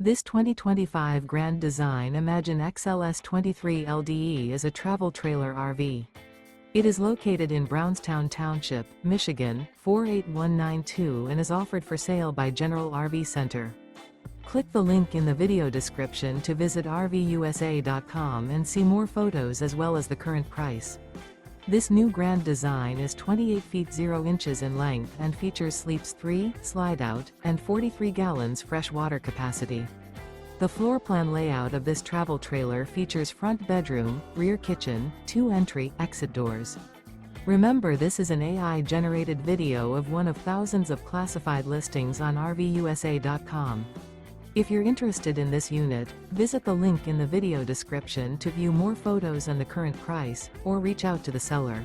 This 2025 Grand Design Imagine XLS 23 LDE is a travel trailer RV. It is located in Brownstown Township, Michigan, 48192 and is offered for sale by General RV Center. Click the link in the video description to visit RVUSA.com and see more photos as well as the current price. This new Grand Design is 28 feet 0 inches in length and features sleeps 3, Slideout, and 43 gallons fresh water capacity. The floor plan layout of this travel trailer features front bedroom, rear kitchen, 2 entry/exit doors. Remember, this is an AI-generated video of one of thousands of classified listings on RVUSA.com. If you're interested in this unit, visit the link in the video description to view more photos and the current price, or reach out to the seller.